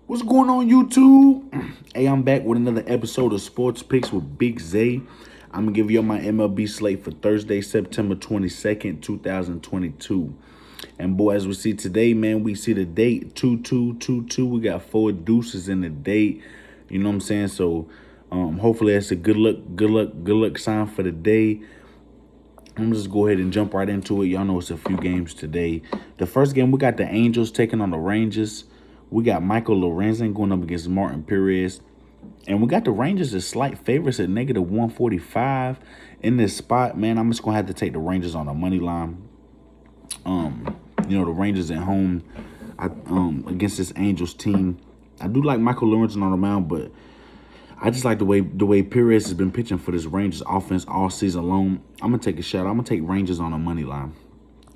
What's going on, YouTube? Hey, I'm back with another episode of Sports Picks with Big Zay. I'm gonna give you my MLB slate for Thursday, September 22nd, 2022. And boy, as we see today, man, we see the date 2222. We got four deuces in the date. You know what I'm saying? So hopefully that's a good luck sign for the day. I'm just go ahead and jump right into it. Y'all know it's a few games today. The first game, we got the Angels taking on the Rangers. We got Michael Lorenzen going up against Martin Perez. And we got the Rangers as slight favorites at negative 145 in this spot. Man, I'm just going to have to take the Rangers on the money line. The Rangers at home against this Angels team. I do like Michael Lorenzen on the mound, but I just like the way Perez has been pitching for this Rangers offense all season long. I'm going to take a shot. I'm going to take Rangers on the money line.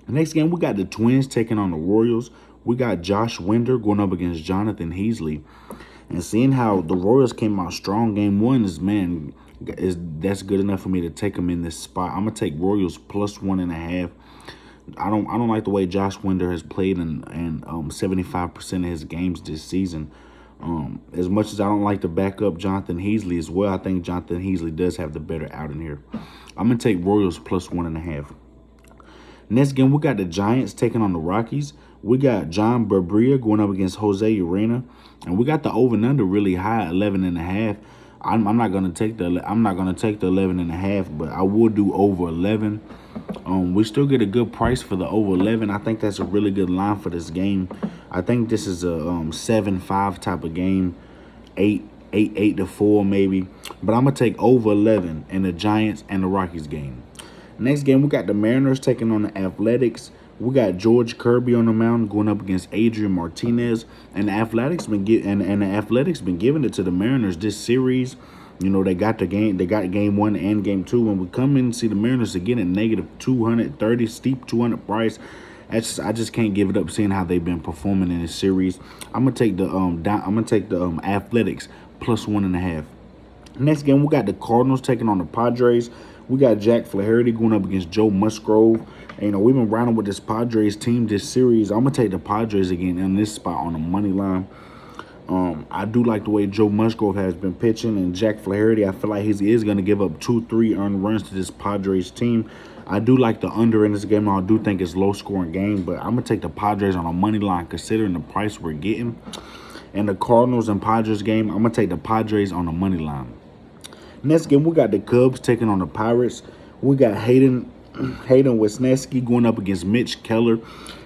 The next game, we got the Twins taking on the Royals. We got Josh Winder going up against Jonathan Heasley. And seeing how the Royals came out strong game one that's good enough for me to take them in this spot. I'm going to take Royals plus 1.5. I don't like the way Josh Winder has played in 75% of his games this season. As much as I don't like to back up Jonathan Heasley as well, I think Jonathan Heasley does have the better out in here. I'm going to take Royals plus 1.5. Next game, we got the Giants taking on the Rockies. We got John Berbria going up against Jose Urena, and we got the over and under really high, 11.5. I'm not gonna take the 11.5, but I will do over 11. We still get a good price for the over 11. I think that's a really good line for this game. I think this is a 7-5 type of game, 8 to 4 maybe. But I'm gonna take over 11 in the Giants and the Rockies game. Next game, we got the Mariners taking on the Athletics. We got George Kirby on the mound going up against Adrian Martinez, and the Athletics been giving it to the Mariners this series. You know, they got game one and game two. When we come in and see the Mariners again at negative 230, steep 200 price, I just can't give it up seeing how they've been performing in this series. I'm gonna take the Athletics plus 1.5. Next game, we got the Cardinals taking on the Padres. We got Jack Flaherty going up against Joe Musgrove. And, we've been riding with this Padres team this series. I'm going to take the Padres again in this spot on the money line. I do like the way Joe Musgrove has been pitching. And Jack Flaherty, I feel like he is going to give up 2-3 earned runs to this Padres team. I do like the under in this game. I do think it's low-scoring game. But I'm going to take the Padres on the money line considering the price we're getting. And the Cardinals and Padres game, I'm going to take the Padres on the money line. Next game, we got the Cubs taking on the Pirates. We got Hayden Wesneski going up against Mitch Keller.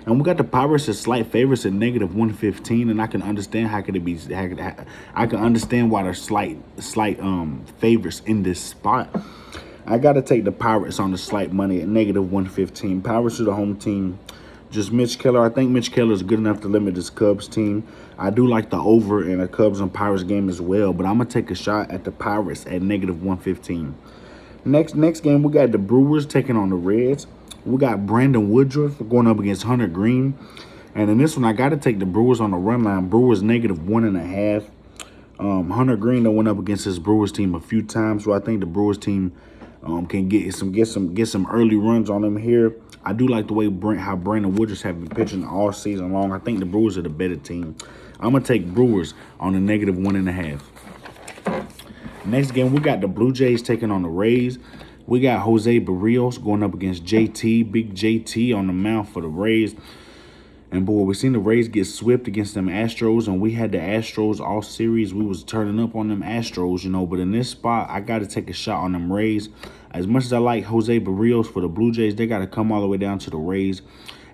And we got the Pirates as slight favorites at negative 115. And I can understand I can understand why they're slight favorites in this spot. I got to take the Pirates on the slight money at negative 115. Pirates are the home team. Just Mitch Keller. I think Mitch Keller is good enough to limit this Cubs team. I do like the over in a Cubs and Pirates game as well, but I'm going to take a shot at the Pirates at negative 115. Next game, we got the Brewers taking on the Reds. We got Brandon Woodruff going up against Hunter Green. And in this one, I got to take the Brewers on the run line. Brewers negative 1.5. Hunter Green that went up against his Brewers team a few times, so I think the Brewers team can get some early runs on them here. I do like the way how Brandon Woodruff have been pitching all season long. I think the Brewers are the better team. I'm gonna take Brewers on the negative 1.5. Next game, we got the Blue Jays taking on the Rays. We got Jose Barrios going up against Big JT on the mound for the Rays. And boy, we seen the Rays get swept against them Astros, and we had the Astros all series. We was turning up on them Astros, But in this spot, I got to take a shot on them Rays. As much as I like Jose Barrios for the Blue Jays, they got to come all the way down to the Rays.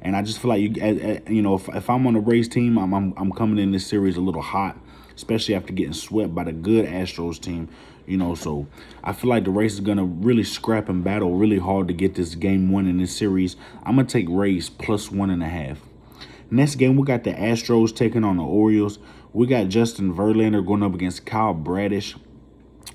And I just feel like if I'm on the Rays team, I'm coming in this series a little hot, especially after getting swept by the good Astros team. So I feel like the Rays is gonna really scrap and battle really hard to get this game one in this series. I'm gonna take Rays plus 1.5. Next game, we got the Astros taking on the Orioles. We got Justin Verlander going up against Kyle Bradish.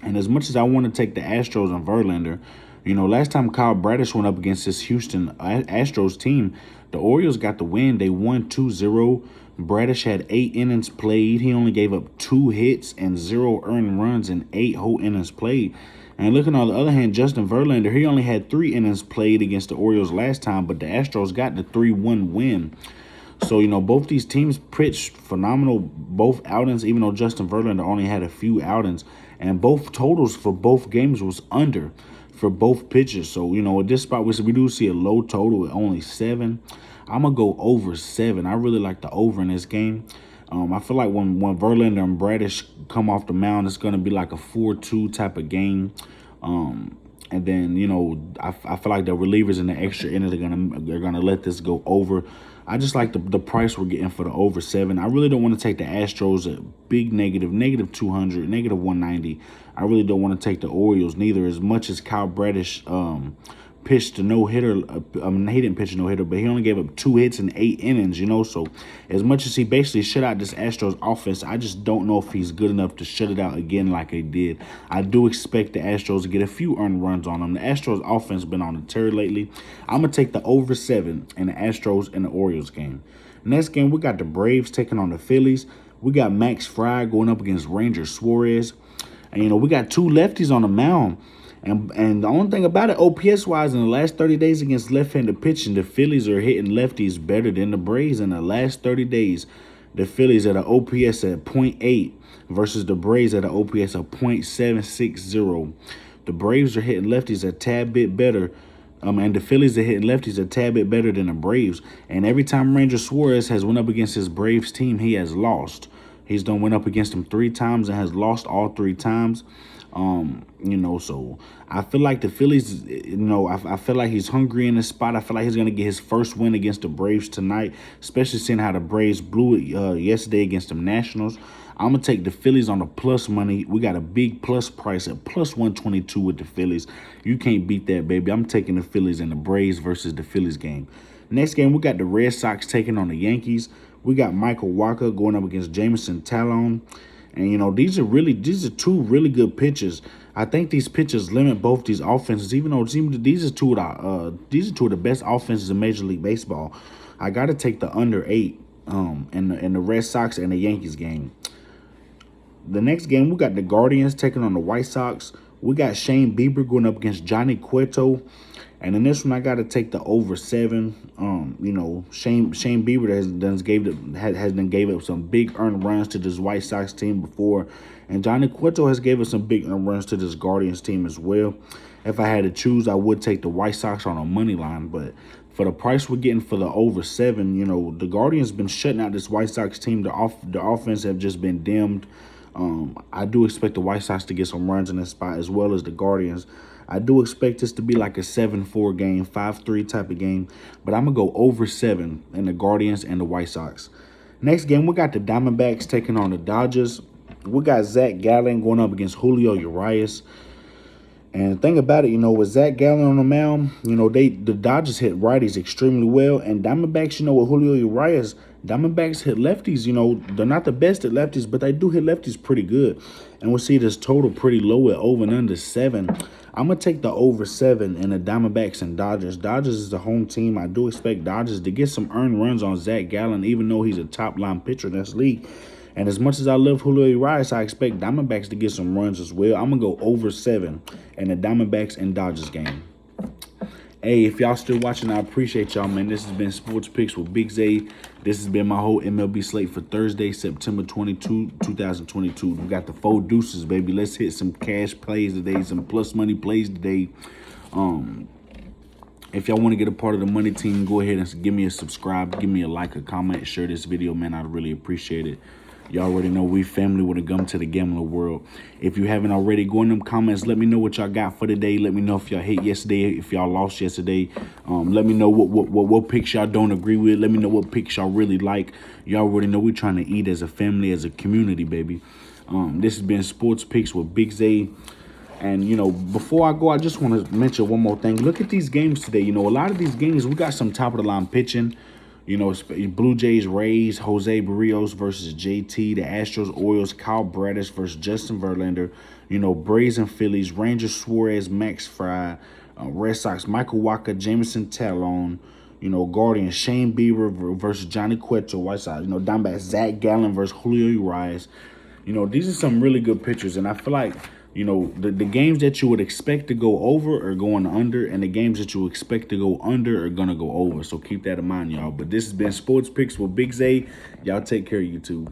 And as much as I want to take the Astros and Verlander, last time Kyle Bradish went up against this Houston Astros team, the Orioles got the win. They won 2-0. Bradish had 8 innings played. He only gave up 2 hits and 0 earned runs in 8 whole innings played. And looking on the other hand, Justin Verlander, he only had 3 innings played against the Orioles last time, but the Astros got the 3-1 win. So, both these teams pitched phenomenal both outings, even though Justin Verlander only had a few outings. And both totals for both games was under for both pitchers. So, at this spot, we do see a low total at only 7. I'm going to go over 7. I really like the over in this game. I feel like when Verlander and Bradish come off the mound, it's going to be like a 4-2 type of game. And then, I feel like the relievers in the extra innings they're gonna let this go over. I just like the price we're getting for the over 7. I really don't want to take the Astros at big negative, -200, -190. I really don't want to take the Orioles neither, as much as Kyle Bradish pitched a no-hitter. He didn't pitch a no-hitter, but he only gave up 2 hits in 8 innings, So as much as he basically shut out this Astros offense, I just don't know if he's good enough to shut it out again like he did. I do expect the Astros to get a few earned runs on them. The Astros offense has been on a tear lately. I'm going to take the over 7 in the Astros and the Orioles game. Next game, we got the Braves taking on the Phillies. We got Max Fry going up against Ranger Suarez. And, we got 2 lefties on the mound. And the only thing about it, OPS-wise, in the last 30 days against left-handed pitching, the Phillies are hitting lefties better than the Braves. In the last 30 days, the Phillies at an OPS at .8 versus the Braves at an OPS of .760. The Braves are hitting lefties a tad bit better, and the Phillies are hitting lefties a tad bit better than the Braves. And every time Ranger Suarez has went up against his Braves team, he has lost. He's went up against them 3 times and has lost all 3 times. So I feel like the Phillies, I feel like he's hungry in this spot. I feel like he's going to get his first win against the Braves tonight, especially seeing how the Braves blew it yesterday against the Nationals. I'm going to take the Phillies on the plus money. We got a big plus price at +122 with the Phillies. You can't beat that, baby. I'm taking the Phillies and the Braves versus the Phillies game. Next game, we got the Red Sox taking on the Yankees. We got Michael Wacha going up against Jameson Talon. And, these are 2 really good pitchers. I think these pitchers limit both these offenses, even though these are 2 of the best offenses in Major League Baseball. I got to take the under 8 in the Red Sox and the Yankees game. The next game, we got the Guardians taking on the White Sox. We got Shane Bieber going up against Johnny Cueto. And in this one, I got to take the over 7. Shane Bieber has gave up some big earned runs to this White Sox team before. And Johnny Cueto has gave us some big earned runs to this Guardians team as well. If I had to choose, I would take the White Sox on a money line. But for the price we're getting for the over 7, the Guardians been shutting out this White Sox team. The offense have just been dimmed. I do expect the White Sox to get some runs in this spot as well as the Guardians. I do expect this to be like a 7-4 game, 5-3 type of game. But I'm going to go over 7 in the Guardians and the White Sox. Next game, we got the Diamondbacks taking on the Dodgers. We got Zach Gallen going up against Julio Urias. And the thing about it, with Zach Gallen on the mound, the Dodgers hit righties extremely well. And Diamondbacks, with Julio Urias, Diamondbacks hit lefties. They're not the best at lefties, but they do hit lefties pretty good. And we'll see this total pretty low at over and under 7. I'm going to take the over 7 in the Diamondbacks and Dodgers. Dodgers is the home team. I do expect Dodgers to get some earned runs on Zach Gallen, even though he's a top-line pitcher in this league. And as much as I love Julio Urias, I expect Diamondbacks to get some runs as well. I'm going to go over 7 in the Diamondbacks and Dodgers game. Hey, if y'all still watching, I appreciate y'all, man. This has been Sports Picks with Big Zay. This has been my whole MLB slate for Thursday, September 22, 2022. We got the 4 deuces, baby. Let's hit some cash plays today, some plus money plays today. If y'all want to get a part of the money team, go ahead and give me a subscribe, give me a like, a comment, share this video, man. I'd really appreciate it. Y'all already know we family when it comes to the gambling world. If you haven't already, go in them comments. Let me know what y'all got for today. Let me know if y'all hit yesterday, if y'all lost yesterday. Let me know what picks y'all don't agree with. Let me know what picks y'all really like. Y'all already know we're trying to eat as a family, as a community, baby. This has been Sports Picks with Big Zay. And, before I go, I just want to mention one more thing. Look at these games today. A lot of these games, we got some top-of-the-line pitching. Blue Jays, Rays, Jose Barrios versus JT, the Astros, Orioles, Kyle Bradish versus Justin Verlander, Braves and Phillies, Rangers, Suarez, Max Fry, Red Sox, Michael Wacha, Jameson Talon, Guardians, Shane Bieber versus Johnny Cueto, White Sox, Diamondbacks, Zach Gallen versus Julio Urias. These are some really good pitchers, and I feel like You know, the games that you would expect to go over are going under, and the games that you expect to go under are going to go over. So keep that in mind, y'all. But this has been Sports Picks with Big Zay. Y'all take care, YouTube.